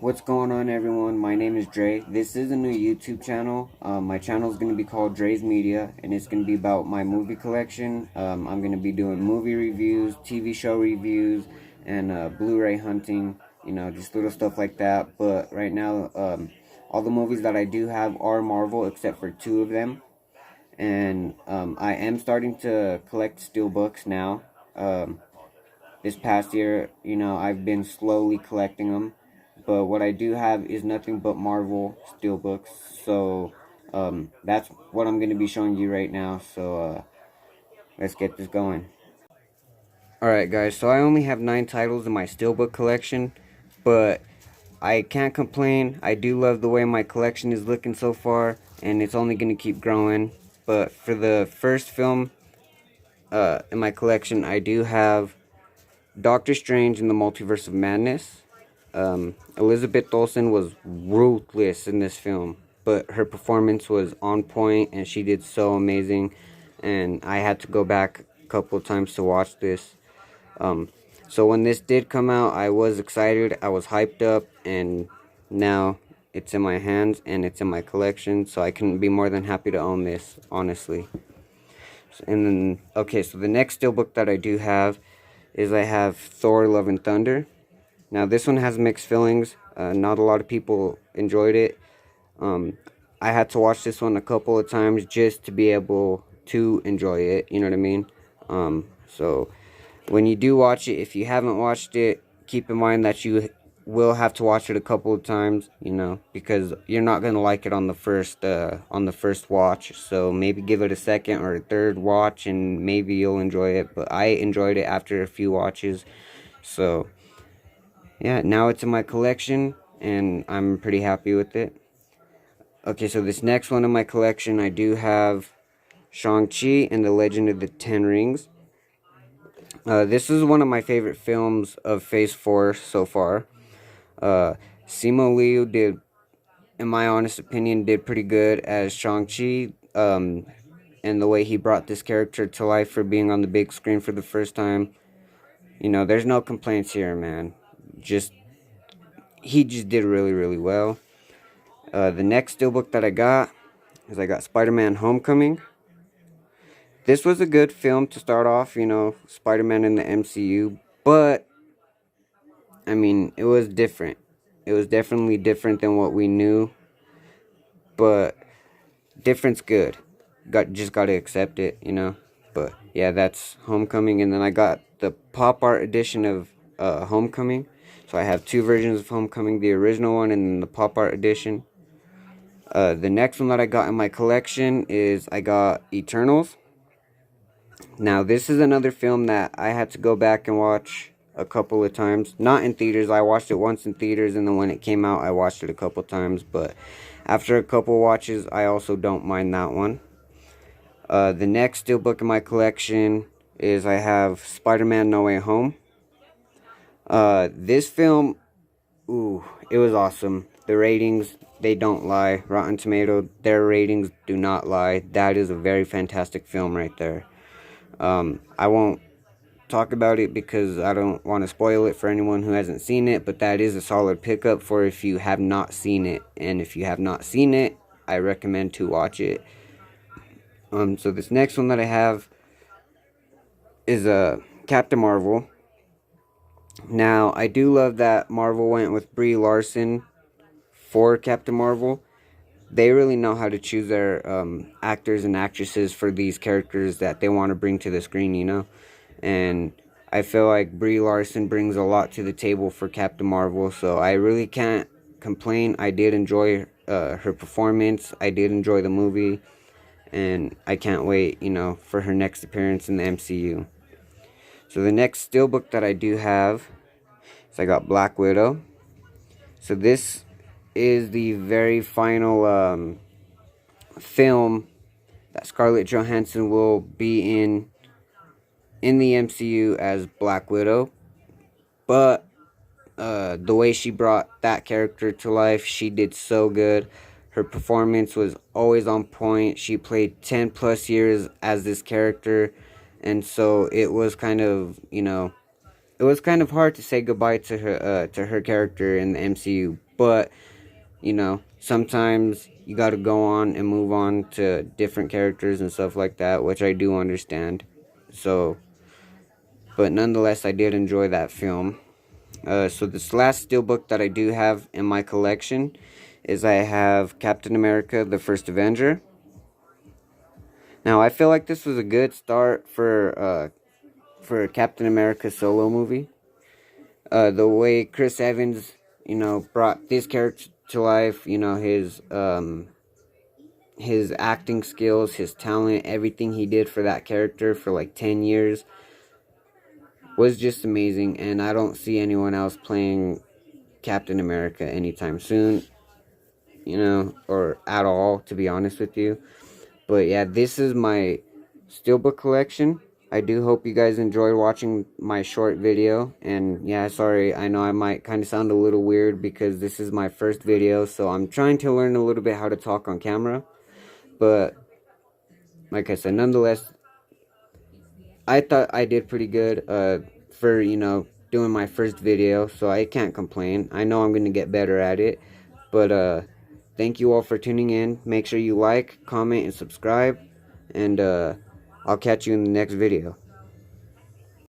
What's going on, everyone? My name is Dre. This is a new YouTube channel. My channel is going to be called Dre's Media, and it's going to be about my movie collection. I'm going to be doing movie reviews, TV show reviews, and Blu-ray hunting, just little stuff like that. But right now, all the movies that I do have are Marvel, except for two of them. And I am starting to collect steelbooks now. This past year, I've been slowly collecting them. But what I do have is nothing but Marvel steelbooks. So that's what I'm going to be showing you right now. So let's get this going. Alright guys, so I only have 9 titles in my steelbook collection. But I can't complain. I do love the way my collection is looking so far. And it's only going to keep growing. But for the first film in my collection, I do have Doctor Strange in the Multiverse of Madness. Elizabeth Olsen was ruthless in this film, but her performance was on point and she did so amazing, and I had to go back a couple of times to watch this. So when this did come out, I was excited, I was hyped up, and now it's in my hands and it's in my collection, so I couldn't be more than happy to own this, honestly. And then, okay, so the next steelbook that I do have is I have Thor Love and Thunder. Now this one has mixed feelings. Not a lot of people enjoyed it. I had to watch this one a couple of times just to be able to enjoy it. You know what I mean? So when you do watch it, if you haven't watched it, keep in mind that you will have to watch it a couple of times. Because you're not gonna like it on the first watch. So maybe give it a second or a third watch, and maybe you'll enjoy it. But I enjoyed it after a few watches. So yeah, now it's in my collection, and I'm pretty happy with it. Okay, so this next one in my collection, I do have Shang-Chi and the Legend of the Ten Rings. This is one of my favorite films of Phase 4 so far. Simu Liu did, in my honest opinion, did pretty good as Shang-Chi. And the way he brought this character to life for being on the big screen for the first time. There's no complaints here, man. He just did really, really well. The next steelbook that I got is I got Spider-Man Homecoming. This was a good film to start off, Spider-Man in the MCU, but I mean, it was different. It was definitely different than what we knew, but different's good. Just got to accept it, But yeah, that's Homecoming, and then I got the pop art edition of Homecoming. So I have 2 versions of Homecoming, the original one and then the pop art edition. The next one that I got in my collection is I got Eternals. Now, this is another film that I had to go back and watch a couple of times. Not in theaters. I watched it once in theaters, and then when it came out, I watched it a couple times. But after a couple watches, I also don't mind that one. The next steelbook in my collection is I have Spider-Man No Way Home. This film, it was awesome. The ratings, they don't lie. Rotten Tomato, their ratings do not lie. That is a very fantastic film right there. I won't talk about it because I don't want to spoil it for anyone who hasn't seen it, but that is a solid pickup for if you have not seen it. And if you have not seen it, I recommend to watch it. So this next one that I have is Captain Marvel. Now, I do love that Marvel went with Brie Larson for Captain Marvel. They really know how to choose their actors and actresses for these characters that they want to bring to the screen, And I feel like Brie Larson brings a lot to the table for Captain Marvel, so I really can't complain. I did enjoy her performance. I did enjoy the movie, and I can't wait, for her next appearance in the MCU. So the next steelbook that I do have is I got Black Widow. So this is the very final film that Scarlett Johansson will be in the MCU as Black Widow. But the way she brought that character to life, she did so good. Her performance was always on point. She played 10 plus years as this character, and so it was kind of, it was kind of hard to say goodbye to her character in the MCU. But, you know, sometimes you got to go on and move on to different characters and stuff like that, which I do understand. So, but nonetheless, I did enjoy that film. So this last steelbook that I do have in my collection is I have Captain America, the First Avenger. Now, I feel like this was a good start for a Captain America solo movie. The way Chris Evans, you know, brought this character to life, you know, his acting skills, his talent, everything he did for that character for like 10 years was just amazing, and I don't see anyone else playing Captain America anytime soon, you know, or at all, to be honest with you. But yeah, this is my steelbook collection. I do hope you guys enjoyed watching my short video, and yeah, sorry, I know I might kind of sound a little weird because this is my first video, so I'm trying to learn a little bit how to talk on camera. But like I said, nonetheless, I thought I did pretty good for, you know, doing my first video, so I can't complain. I know I'm going to get better at it, but thank you all for tuning in. Make sure you like, comment, and subscribe, and I'll catch you in the next video.